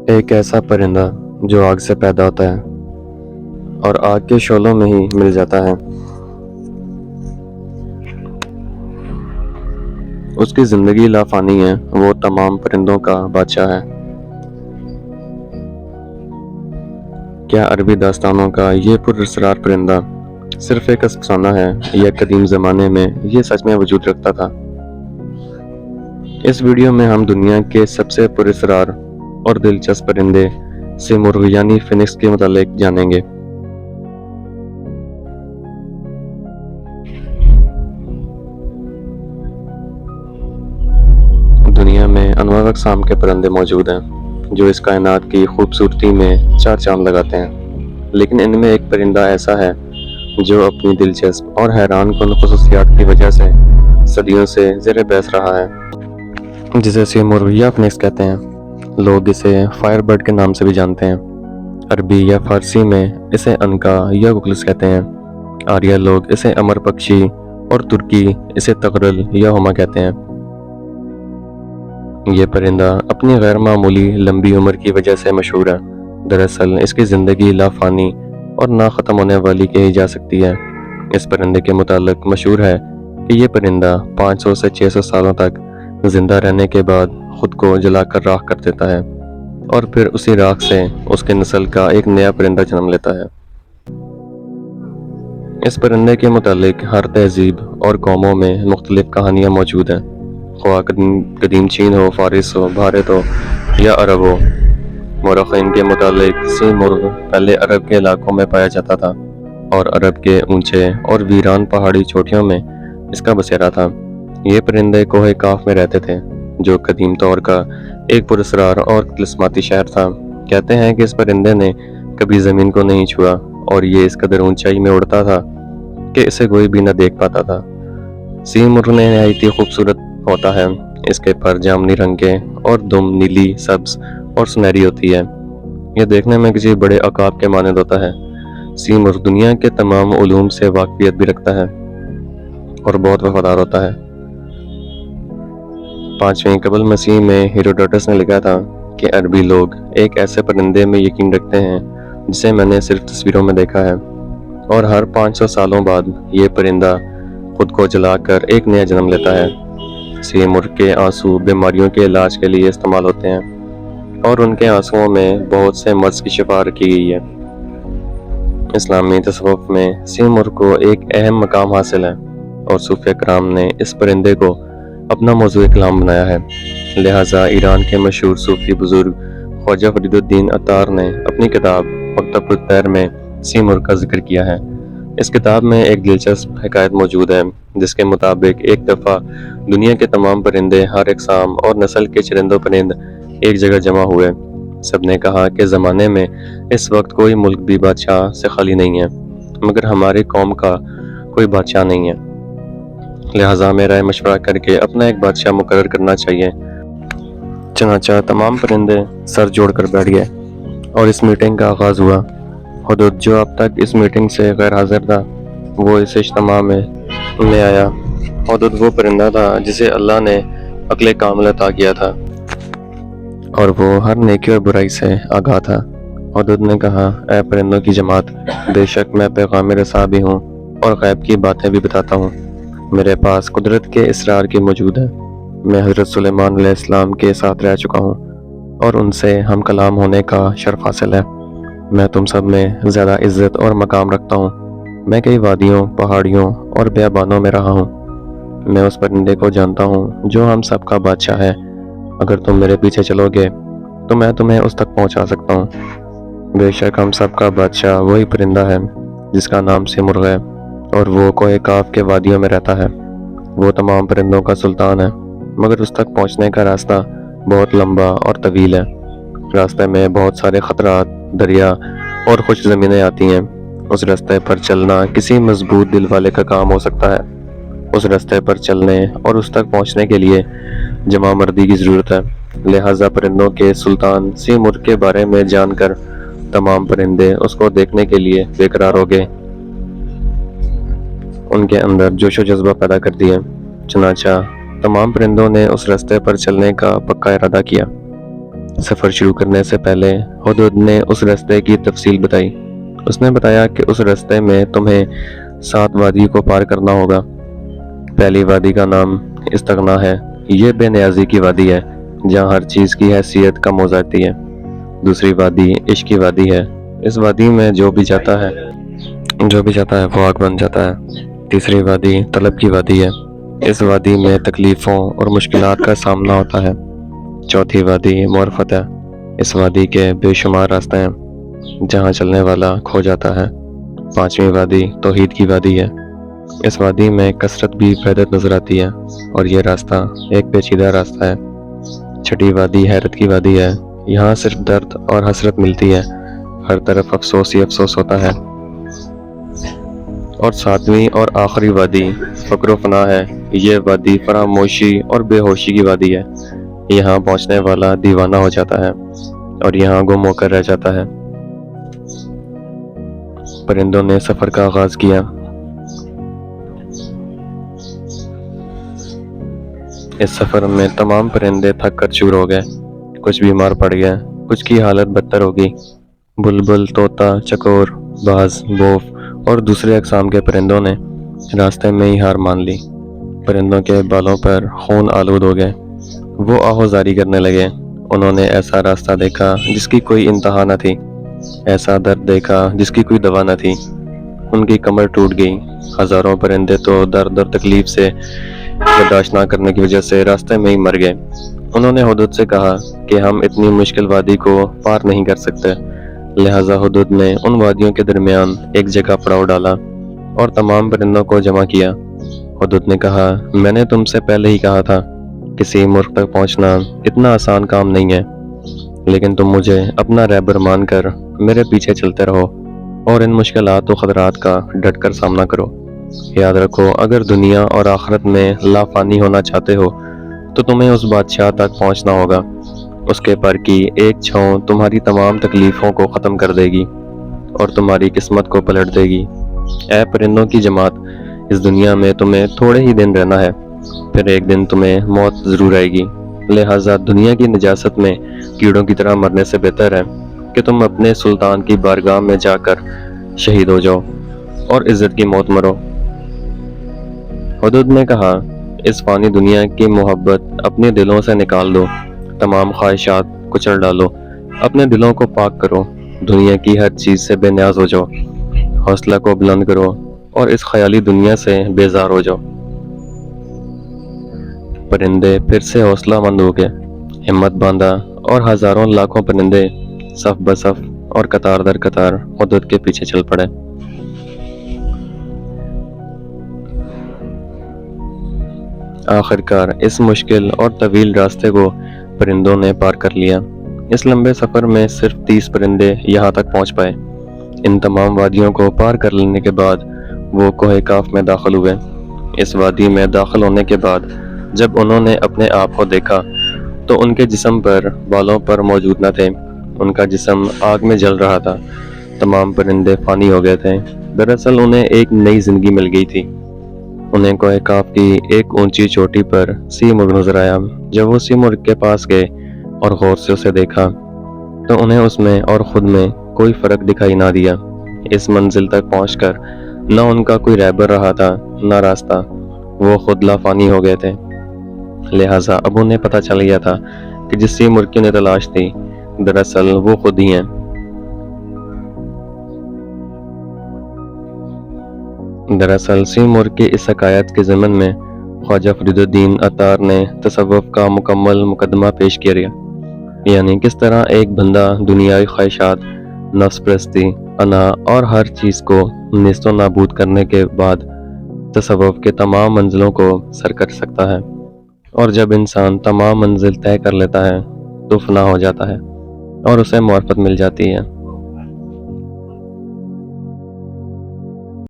ایک ایسا پرندہ جو آگ سے پیدا ہوتا ہے اور آگ کے شعلوں میں ہی مل جاتا ہے۔ اس کی زندگی لافانی ہے، وہ تمام پرندوں کا بادشاہ ہے۔ کیا عربی داستانوں کا یہ پراسرار پرندہ صرف ایک افسانہ ہے یا قدیم زمانے میں یہ سچ میں وجود رکھتا تھا؟ اس ویڈیو میں ہم دنیا کے سب سے پراسرار اور دلچسپ پرندے سیمرغ یعنی فینکس کے متعلق جانیں گے۔ دنیا میں انواع اقسام کے پرندے موجود ہیں جو اس کائنات کی خوبصورتی میں چار چاند لگاتے ہیں، لیکن ان میں ایک پرندہ ایسا ہے جو اپنی دلچسپ اور حیران کن خصوصیات کی وجہ سے صدیوں سے زیر بحث رہا ہے، جسے سیمرغ یا فینکس کہتے ہیں۔ لوگ اسے فائر برڈ کے نام سے بھی جانتے ہیں۔ عربی یا فارسی میں اسے عنقا یا گگلس کہتے ہیں۔ آریہ لوگ اسے امر پکشی اور ترکی اسے تغرل یا ہما کہتے ہیں۔ یہ پرندہ اپنی غیر معمولی لمبی عمر کی وجہ سے مشہور ہے۔ دراصل اس کی زندگی لافانی اور نہ ختم ہونے والی کہی جا سکتی ہے۔ اس پرندے کے متعلق مشہور ہے کہ یہ پرندہ 500 سے 600 سالوں تک زندہ رہنے کے بعد خود کو جلا کر راکھ کر دیتا ہے اور پھر اسی راکھ سے اس کے نسل کا ایک نیا پرندہ جنم لیتا ہے۔ اس پرندے کے متعلق ہر تہذیب اور قوموں میں مختلف کہانیاں موجود ہیں، خواہ قدیم چین ہو، فارس ہو، بھارت ہو یا عرب ہو۔ مورخین کے مطابق سیمرغ پہلے عرب کے علاقوں میں پایا جاتا تھا اور عرب کے اونچے اور ویران پہاڑی چوٹیوں میں اس کا بسیرا تھا۔ یہ پرندے کوہ کاف میں رہتے تھے جو قدیم طور کا ایک پراسرار اور طلسماتی شہر تھا۔ کہتے ہیں کہ اس پرندے نے کبھی زمین کو نہیں چھوا اور یہ اس قدر اونچائی میں اڑتا تھا کہ اسے کوئی بھی نہ دیکھ پاتا تھا۔ سیمرغ نہایت ہی خوبصورت ہوتا ہے۔ اس کے پر جامنی رنگ کے اور دم نیلی، سبز اور سنہری ہوتی ہے۔ یہ دیکھنے میں کسی بڑے عقاب کے مانند ہوتا ہے۔ سیمرغ دنیا کے تمام علوم سے واقفیت بھی رکھتا ہے اور بہت وفادار ہوتا ہے۔ 5ویں قبل مسیح میں ہیروڈوٹس نے لکھا تھا کہ عربی لوگ ایک ایسے پرندے میں یقین رکھتے ہیں جسے میں نے صرف تصویروں میں دیکھا ہے، اور ہر 500 سالوں بعد یہ پرندہ خود کو جلا کر ایک نیا جنم لیتا ہے۔ سیمرغ کے آنسو بیماریوں کے علاج کے لیے استعمال ہوتے ہیں اور ان کے آنسوؤں میں بہت سے مرض کی شفا رکھی گئی ہے۔ اسلامی تصوف میں سیمرغ کو ایک اہم مقام حاصل ہے اور صوفیہ کرام نے اس پرندے کو اپنا موضوع کلام بنایا ہے۔ لہٰذا ایران کے مشہور صوفی بزرگ خواجہ فرید الدین عطار نے اپنی کتاب مکتب الطیر میں سیمرغ کا ذکر کیا ہے۔ اس کتاب میں ایک دلچسپ حکایت موجود ہے جس کے مطابق ایک دفعہ دنیا کے تمام پرندے، ہر اقسام اور نسل کے چرند و پرند ایک جگہ جمع ہوئے۔ سب نے کہا کہ زمانے میں اس وقت کوئی ملک بھی بادشاہ سے خالی نہیں ہے، مگر ہماری قوم کا کوئی بادشاہ نہیں ہے، لہٰذا ہمیں رائے مشورہ کر کے اپنا ایک بادشاہ مقرر کرنا چاہیے۔ چنانچہ تمام پرندے سر جوڑ کر بیٹھ گئے اور اس میٹنگ کا آغاز ہوا۔ حدود جو اب تک اس میٹنگ سے غیر حاضر تھا وہ اس اجتماع میں آیا۔ حدود وہ پرندہ تھا جسے اللہ نے عقل کامل عطا کیا تھا اور وہ ہر نیکی اور برائی سے آگاہ تھا۔ حدود نے کہا، اے پرندوں کی جماعت، بے شک میں پیغام رساں بھی ہوں اور غیب کی باتیں بھی بتاتا ہوں۔ میرے پاس قدرت کے اسرار کی موجود ہے۔ میں حضرت سلیمان علیہ السلام کے ساتھ رہ چکا ہوں اور ان سے ہم کلام ہونے کا شرف حاصل ہے۔ میں تم سب میں زیادہ عزت اور مقام رکھتا ہوں۔ میں کئی وادیوں، پہاڑیوں اور بیابانوں میں رہا ہوں۔ میں اس پرندے کو جانتا ہوں جو ہم سب کا بادشاہ ہے۔ اگر تم میرے پیچھے چلو گے تو میں تمہیں اس تک پہنچا سکتا ہوں۔ بے شک ہم سب کا بادشاہ وہی پرندہ ہے جس کا نام سیمرغ ہے اور وہ کوہ کاف کے وادیوں میں رہتا ہے۔ وہ تمام پرندوں کا سلطان ہے، مگر اس تک پہنچنے کا راستہ بہت لمبا اور طویل ہے۔ راستے میں بہت سارے خطرات، دریا اور خشک زمینیں آتی ہیں۔ اس راستے پر چلنا کسی مضبوط دل والے کا کام ہو سکتا ہے۔ اس راستے پر چلنے اور اس تک پہنچنے کے لیے جمع مردی کی ضرورت ہے۔ لہٰذا پرندوں کے سلطان سیمرغ کے بارے میں جان کر تمام پرندے اس کو دیکھنے کے لیے بے قرار ہو گئے۔ ان کے اندر جوش و جذبہ پیدا کر دیے۔ چنانچہ تمام پرندوں نے اس راستے پر چلنے کا پکا ارادہ کیا۔ سفر شروع کرنے سے پہلے حدود نے اس راستے کی تفصیل بتائی۔ اس نے بتایا کہ اس راستے میں تمہیں 7 وادی کو پار کرنا ہوگا۔ پہلی وادی کا نام استغنا ہے، یہ بے نیازی کی وادی ہے جہاں ہر چیز کی حیثیت کم ہو جاتی ہے۔ دوسری وادی عشق کی وادی ہے، اس وادی میں جو بھی جاتا ہے وہ آگ بن جاتا ہے۔ تیسری وادی طلب کی وادی ہے، اس وادی میں تکلیفوں اور مشکلات کا سامنا ہوتا ہے۔ چوتھی وادی معرفت ہے، اس وادی کے بے شمار راستے ہیں جہاں چلنے والا کھو جاتا ہے۔ پانچویں وادی توحید کی وادی ہے، اس وادی میں کثرت بھی وحدت نظر آتی ہے اور یہ راستہ ایک پیچیدہ راستہ ہے۔ چھٹی وادی حیرت کی وادی ہے، یہاں صرف درد اور حسرت ملتی ہے، ہر طرف افسوس ہی افسوس ہوتا ہے۔ اور ساتویں اور آخری وادی فقر و فنا ہے، یہ وادی فراموشی اور بے ہوشی کی وادی ہے، یہاں پہنچنے والا دیوانہ ہو جاتا ہے اور یہاں گم ہو کر رہ جاتا ہے۔ پرندوں نے سفر کا آغاز کیا۔ اس سفر میں تمام پرندے تھک کر چور ہو گئے، کچھ بیمار پڑ گئے، کچھ کی حالت بدتر ہوگی۔ بلبل، طوطا، چکور، باز، بوف اور دوسرے اقسام کے پرندوں نے راستے میں ہی ہار مان لی۔ پرندوں کے بالوں پر خون آلود ہو گئے، وہ آہوزاری کرنے لگے۔ انہوں نے ایسا راستہ دیکھا جس کی کوئی انتہا نہ تھی، ایسا درد دیکھا جس کی کوئی دوا نہ تھی۔ ان کی کمر ٹوٹ گئی، ہزاروں پرندے تو درد اور تکلیف سے برداشت نہ کرنے کی وجہ سے راستے میں ہی مر گئے۔ انہوں نے حدود سے کہا کہ ہم اتنی مشکل وادی کو پار نہیں کر سکتے، لہٰذا حدود نے ان وادیوں کے درمیان ایک جگہ پڑاؤ ڈالا اور تمام پرندوں کو جمع کیا۔ حدود نے کہا، میں نے تم سے پہلے ہی کہا تھا، کسی ملک تک پہنچنا اتنا آسان کام نہیں ہے، لیکن تم مجھے اپنا رہبر مان کر میرے پیچھے چلتے رہو اور ان مشکلات و خطرات کا ڈٹ کر سامنا کرو۔ یاد رکھو، اگر دنیا اور آخرت میں لافانی ہونا چاہتے ہو تو تمہیں اس بادشاہ تک پہنچنا ہوگا، اس کے پر کی ایک چھاؤں تمہاری تمام تکلیفوں کو ختم کر دے گی اور تمہاری قسمت کو پلٹ دے گی۔ اے پرندوں کی جماعت، اس دنیا میں تمہیں تھوڑے ہی دن رہنا ہے، پھر ایک دن تمہیں موت ضرور آئے گی، لہٰذا دنیا کی نجاست میں کیڑوں کی طرح مرنے سے بہتر ہے کہ تم اپنے سلطان کی بارگاہ میں جا کر شہید ہو جاؤ اور عزت کی موت مرو۔ حدود نے کہا، اس فانی دنیا کی محبت اپنے دلوں سے نکال دو، تمام خواہشات کچل ڈالو، اپنے دلوں کو پاک کرو، دنیا کی ہر چیز سے بے نیاز ہو جاؤ، حوصلہ کو بلند کرو اور اس خیالی دنیا سے بیزار ہو جاؤ۔ پرندے پھر سے حوصلہ مند ہو گئے، ہمت باندھا اور ہزاروں لاکھوں پرندے صف بصف اور قطار در قطار حدود کے پیچھے چل پڑے۔ آخرکار اس مشکل اور طویل راستے کو پرندوں نے پار کر لیا۔ اس لمبے سفر میں صرف 30 پرندے یہاں تک پہنچ پائے۔ ان تمام وادیوں کو پار کر لینے کے بعد وہ کوہ کاف میں داخل ہوئے۔ اس وادی میں داخل ہونے کے بعد جب انہوں نے اپنے آپ کو دیکھا تو ان کے جسم پر بالوں پر موجود نہ تھے، ان کا جسم آگ میں جل رہا تھا۔ تمام پرندے فانی ہو گئے تھے، دراصل انہیں ایک نئی زندگی مل گئی تھی۔ انہیں کوہ کاف کی ایک اونچی چوٹی پر سی مرغ نظر آیا۔ جب وہ سی مرغ کے پاس گئے اور غور سے اسے دیکھا تو انہیں اس میں اور خود میں کوئی فرق دکھائی نہ دیا۔ اس منزل تک پہنچ کر نہ ان کا کوئی رہبر رہا تھا نہ راستہ، وہ خود لافانی ہو گئے تھے، لہٰذا اب انہیں پتہ چل گیا تھا کہ جس سی مرغ کی انہیں تلاش تھی دراصل وہ خود ہی ہیں۔ دراصل سی مرغ کی اس حکایت کے ضمن میں خواجہ فرید الدین عطار نے تصوف کا مکمل مقدمہ پیش کیا، یعنی کس طرح ایک بندہ دنیاوی خواہشات، نفس پرستی، انا اور ہر چیز کو نیست و نابود کرنے کے بعد تصوف کے تمام منزلوں کو سر کر سکتا ہے، اور جب انسان تمام منزل طے کر لیتا ہے تو فنا ہو جاتا ہے اور اسے معرفت مل جاتی ہے۔